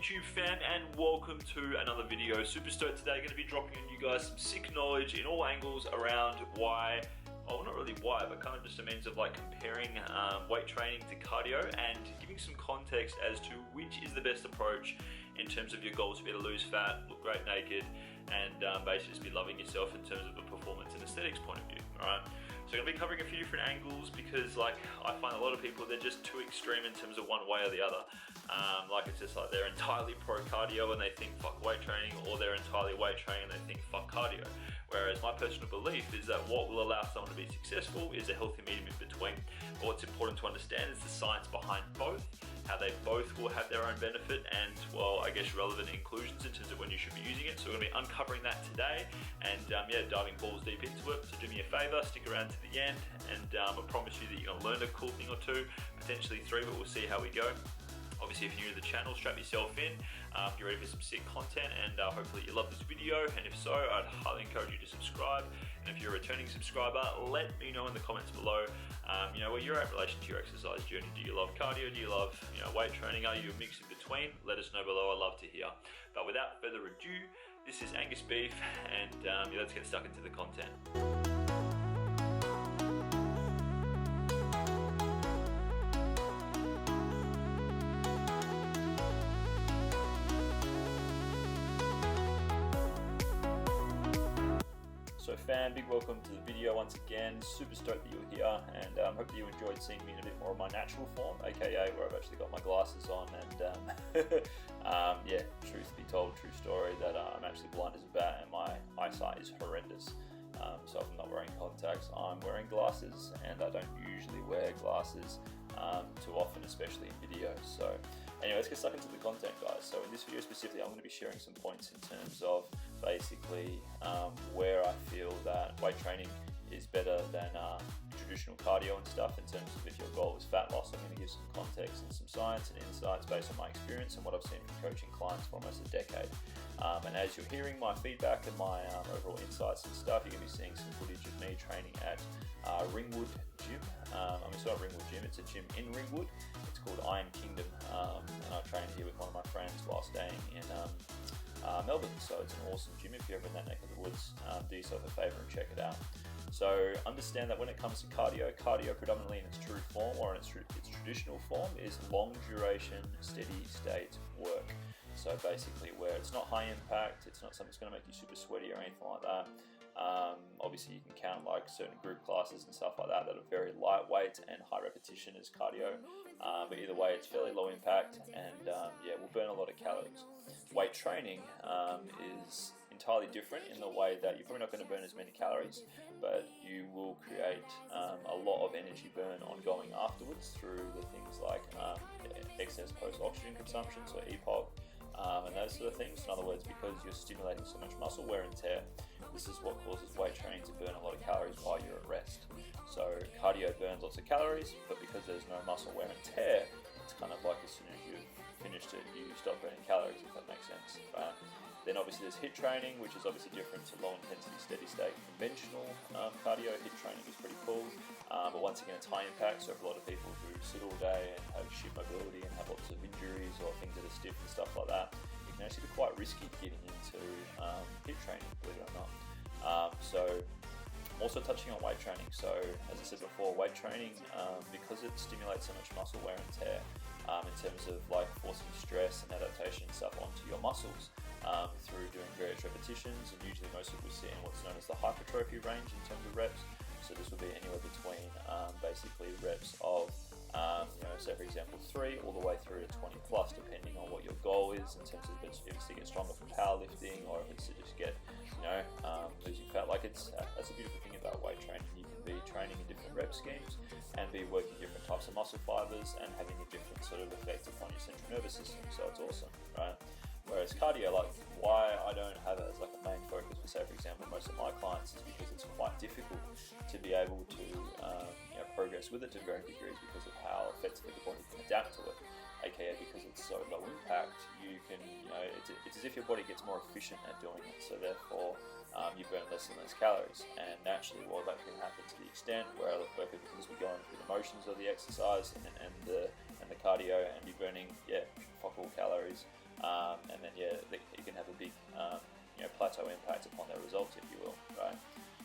YouTube fam, and welcome to another video. Super stoked today, going to be dropping on you guys some sick knowledge in all angles around why, well not really why, but kind of just a means of like comparing weight training to cardio and giving some context as to which is the best approach in terms of your goals to be able to lose fat, look great naked, and basically just be loving yourself in terms of a performance and aesthetics point of view, alright? So I'm going to be covering a few different angles because like I find a lot of people, they're just too extreme in terms of one way or the other. Like it's just like they're entirely pro cardio and they think fuck weight training, or they're entirely weight training and they think fuck cardio. Whereas my personal belief is that what will allow someone to be successful is a healthy medium in between. But what's important to understand is the science behind both, how they both will have their own benefit and, well, I guess relevant inclusions in terms of when you should be using it. So we're going to be uncovering that today and yeah, diving balls deep into it. So do me a favor, stick around to the end, and I promise you that you're going to learn a cool thing or two, potentially three, but we'll see how we go. Obviously, if you're new to the channel, strap yourself in, get ready for some sick content, and hopefully you love this video, and if so, I'd highly encourage you to subscribe. And if you're a returning subscriber, let me know in the comments below, you know, where you're at in relation to your exercise journey. Do you love cardio? Do you love, you know, weight training? Are you a mix in between? Let us know below, I'd love to hear. But without further ado, this is Angus Beef, and yeah, let's get stuck into the content. So fam, big welcome to the video once again. Super stoked that you're here, and hope that you enjoyed seeing me in a bit more of my natural form, aka where I've actually got my glasses on, and yeah, truth be told, true story, that I'm actually blind as a bat and my eyesight is horrendous. So if I'm not wearing contacts, I'm wearing glasses, and I don't usually wear glasses too often, especially in videos. So anyway, let's get stuck into the content, guys. So in this video specifically, I'm going to be sharing some points in terms of basically where I feel that weight training is better than traditional cardio and stuff, in terms of if your goal is fat loss. I'm going to give some context and some science and insights based on my experience and what I've seen from coaching clients for almost a decade. And as you're hearing my feedback and my overall insights and stuff, you're going to be seeing some footage of me training at Ringwood Gym. I mean, it's not Ringwood Gym, it's a gym in Ringwood. It's called Iron Kingdom, and I trained here with one of my friends while staying in Melbourne. So it's an awesome gym. If you're ever in that neck of the woods, do yourself a favor and check it out. So understand that when it comes to cardio predominantly in its true form, or in its traditional form, is long duration, steady state work. So basically where it's not high impact, it's not something that's going to make you super sweaty or anything like that. Obviously you can count like certain group classes and stuff like that that are very lightweight and high repetition as cardio, but either way it's fairly low impact, and yeah, we'll burn a lot of calories. Weight training is entirely different in the way that you're probably not going to burn as many calories, but you will create a lot of energy burn ongoing afterwards through the things like excess post-oxygen consumption, so EPOC, and those sort of things. In other words, because you're stimulating so much muscle wear and tear, this is what causes weight training to burn a lot of calories while you're at rest. So cardio burns lots of calories, but because there's no muscle wear and tear, it's kind of like as soon as you've finished it, you stop burning calories, if that makes sense. Then obviously there's HIIT training, which is obviously different to low intensity, steady state conventional cardio. HIIT training is pretty cool, but once again it's high impact. So for a lot of people who sit all day and have shit mobility and have lots of injuries or things that are stiff and stuff like that, it can actually be quite risky getting into HIIT training, believe it or not. So I'm also touching on weight training. So as I said before, weight training, because it stimulates so much muscle wear and tear, in terms of like forcing stress and adaptation and stuff onto your muscles, through doing various repetitions, and usually most people see in what's known as the hypertrophy range in terms of reps. So this will be anywhere between basically reps of, you know, say for example 3 all the way through to 20 plus, depending on what your goal is in terms of if it's to get stronger from powerlifting, or if it's to just get, you know, losing fat. Like it's that's a beautiful thing about weight training. You can be training in different rep schemes and be working different types of muscle fibers and having a different sort of effect upon your central nervous system. So it's awesome, right? Whereas cardio, like why I don't have it as like a main focus for, say for example, most of my clients, is because it's quite difficult to be able to you know, progress with it to varying degrees because of how effectively the body can adapt to it. AKA because it's so low impact, you can, you know, it's as if your body gets more efficient at doing it. So therefore, you burn less and less calories. And naturally, well, that can happen to the extent where because we're going through the motions of the exercise and the cardio, and you're burning, yeah, fuck all calories. and then yeah, it can have a big plateau impact upon their results, if you will, right?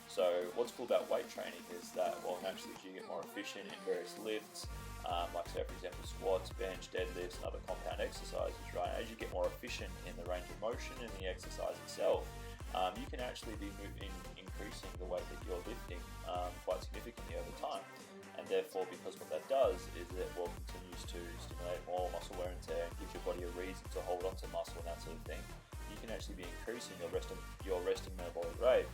So what's cool about weight training is that, well, naturally as you get more efficient in various lifts, like say for example squats, bench, deadlifts, and other compound exercises, right? As you get more efficient in the range of motion and the exercise itself, you can actually be increasing the weight that you're lifting quite significantly over time. And therefore, because what that does is it continues to stimulate more muscle wear and tear and gives your body a reason to hold onto muscle and that sort of thing. You can actually be increasing your resting metabolic rate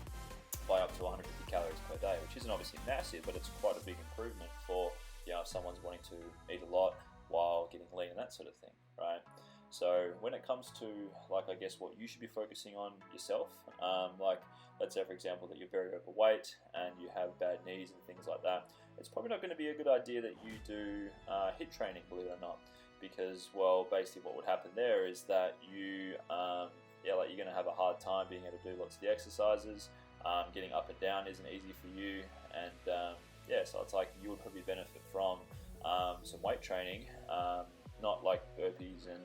by up to 150 calories per day, which isn't obviously massive, but it's quite a big improvement for if someone's wanting to eat a lot while getting lean and that sort of thing, right? So when it comes to I guess what you should be focusing on yourself, like let's say for example that you're very overweight and you have bad knees and things like that, it's probably not going to be a good idea that you do HIIT training, believe it or not, because well basically what would happen there is that you you're going to have a hard time being able to do lots of the exercises. Getting up and down isn't easy for you, and so it's like you would probably benefit from some weight training, not like burpees and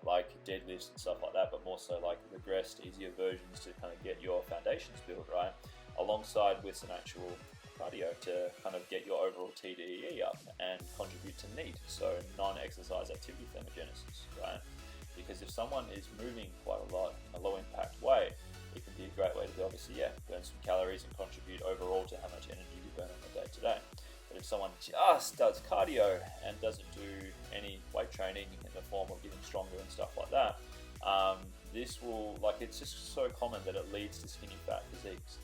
like deadlifts and stuff like that, but more so like regressed, easier versions to kind of get your foundations built, right? Alongside with some actual cardio to kind of get your overall TDEE up and contribute to NEAT, so non-exercise activity thermogenesis, right? Because if someone is moving quite a lot in a low impact way, it can be a great way to obviously burn some calories and contribute overall to how much energy you burn on the day to day. But if someone just does cardio and doesn't do any weight training in the form of getting stronger and stuff like that, this will, it's just so common that it leads to skinny fat physiques.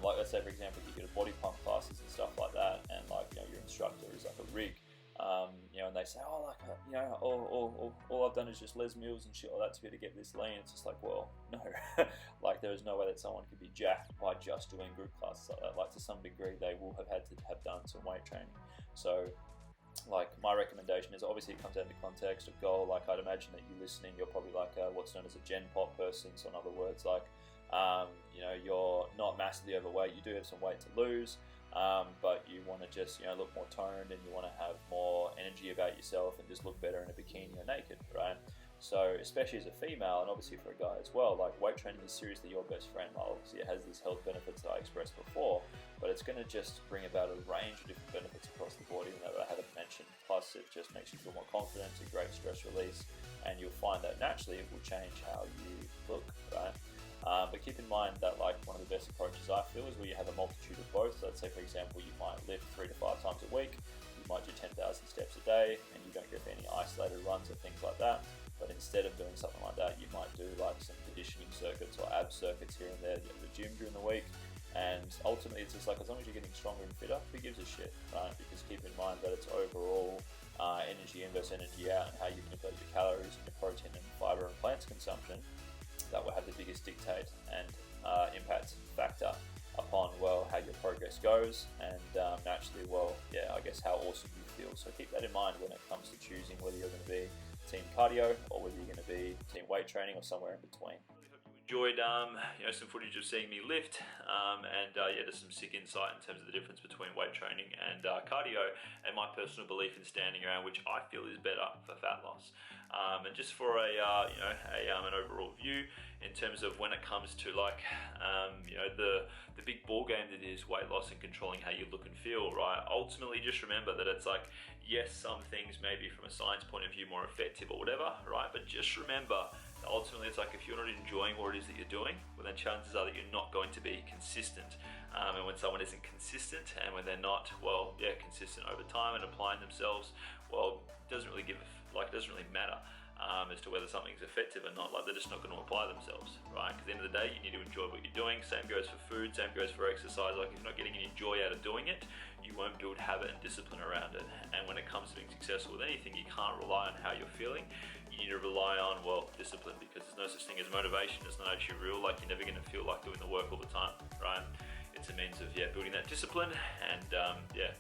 Let's say for example you go to body pump classes and stuff like that, and your instructor is like a rig, and they say, all I've done is just les mills and shit like that to be able to get this lean. It's just like, well, no, there is no way that someone could be jacked by just doing group classes like that. To some degree, they will have had to have done some weight training. So, my recommendation is obviously it comes down to context of goal. I'd imagine that you listening, you're probably what's known as a Gen Pop person. So in other words, you're not massively overweight. You do have some weight to lose. But you want to just look more toned, and you want to have more energy about yourself and just look better in a bikini or naked, right? So especially as a female, and obviously for a guy as well, weight training is seriously your best friend. Obviously it has these health benefits that I expressed before, but it's going to just bring about a range of different benefits across the board, even though I haven't mentioned. Plus it just makes you feel more confident, it's a great stress release, and you'll find that naturally it will change how you look, right? But keep in mind that one of the best approaches I feel is where you have a multitude of both. So let's say for example you might lift 3 to 5 times a week, you might do 10,000 steps a day, and you don't go for any isolated runs or things like that. But instead of doing something like that, you might do some conditioning circuits or ab circuits here and there at the gym during the week. And ultimately it's just as long as you're getting stronger and fitter, who gives a shit, right? Because keep in mind that it's overall energy in versus energy out, and how you manipulate your calories and your protein and fiber and plants consumption that will have the biggest dictate and impact factor upon how your progress goes, and naturally I guess how awesome you feel. So keep that in mind when it comes to choosing whether you're going to be team cardio or whether you're going to be team weight training or somewhere in between. Enjoyed some footage of seeing me lift, and there's some sick insight in terms of the difference between weight training and cardio, and my personal belief in standing around, which I feel is better for fat loss. And just for an overall view in terms of when it comes to the big ball game that is weight loss and controlling how you look and feel, right? Ultimately, just remember that it's yes, some things may be from a science point of view more effective or whatever, right? But just remember that ultimately it's if you're not enjoying what it is that you're doing, well then chances are that you're not going to be consistent. And when someone isn't consistent, and when they're not consistent over time and applying themselves, it doesn't really matter as to whether something's effective or not. They're just not going to apply themselves, right? Because at the end of the day, you need to enjoy what you're doing. Same goes for food, same goes for exercise. If you're not getting any joy out of doing it, you won't build habit and discipline around it. And when it comes to being successful with anything, you can't rely on how you're feeling. You need to rely on discipline, because there's no such thing as motivation. It's not actually real. You're never going to feel like doing the work all the time, right? It's a means of building that discipline and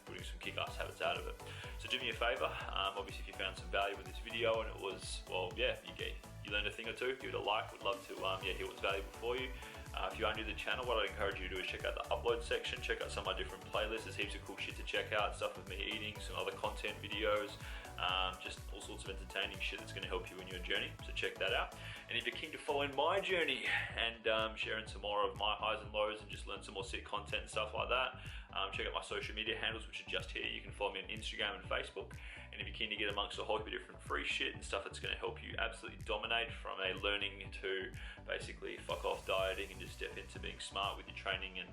putting some kick-ass habits out of it. So do me a favor, obviously if you found some value with this video and it was you learned a thing or two, give it a like. Would love to hear what's valuable for you. If you are new to the channel, what I'd encourage you to do is check out the upload section, check out some of my different playlists. There's heaps of cool shit to check out, stuff with me eating, some other content videos, just all sorts of entertaining shit that's going to help you in your journey, so check that out. And if you're keen to follow in my journey and sharing some more of my highs and lows and just learn some more sick content and stuff like that, check out my social media handles, which are just here. You can follow me on Instagram and Facebook. And if you're keen to get amongst a whole heap of different free shit and stuff that's going to help you absolutely dominate from a learning to basically fuck off dieting and just step into being smart with your training and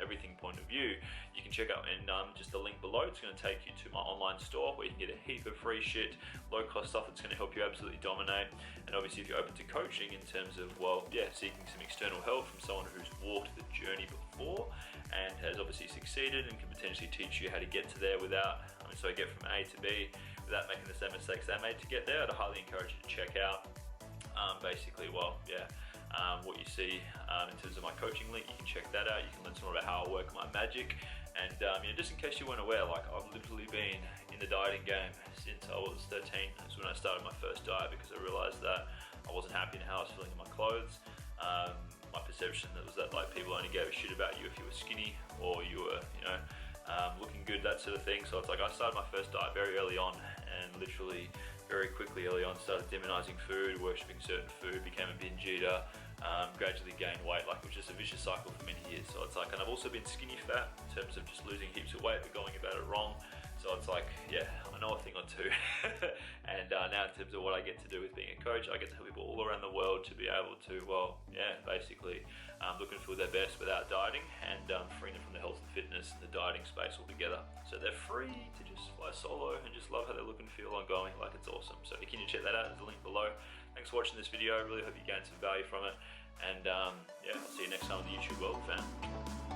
everything point of view, you can check out in just the link below. It's going to take you to my online store where you can get a heap of free shit, low cost stuff that's going to help you absolutely dominate. And obviously if you're open to coaching in terms of, well, yeah, seeking some external help from someone who's walked the journey before and has obviously succeeded and can potentially teach you how to get to there without, so get from A to B without making the same mistakes they made to get there, I'd highly encourage you to check out basically, well, yeah, what you see in terms of my coaching link. You can check that out. You can learn some more about how I work my magic. And just in case you weren't aware, like, I've literally been in the dieting game since I was 13. That's when I started my first diet, because I realized that I wasn't happy in how I was feeling in my clothes. My perception was that like people only gave a shit about you if you were skinny or you were, looking good, that sort of thing. So it's like I started my first diet very early on, and literally very quickly early on started demonizing food, worshipping certain food, became a binge eater, gradually gained weight. Like, it was just a vicious cycle for many years. So it's like, and I've also been skinny fat in terms of just losing heaps of weight but going about it wrong. So it's like, yeah, I know a thing or two. And now in terms of what I get to do with being a coach, I get to help people all around the world to be able to, well, yeah, basically look and feel their best without dieting, and freeing them from the health and fitness and the dieting space altogether. So they're free to just fly solo and just love how they look and feel ongoing. Like, it's awesome. So if you can check that out, there's a link below. Thanks for watching this video. I really hope you gained some value from it. And yeah, I'll see you next time in the YouTube world, fam.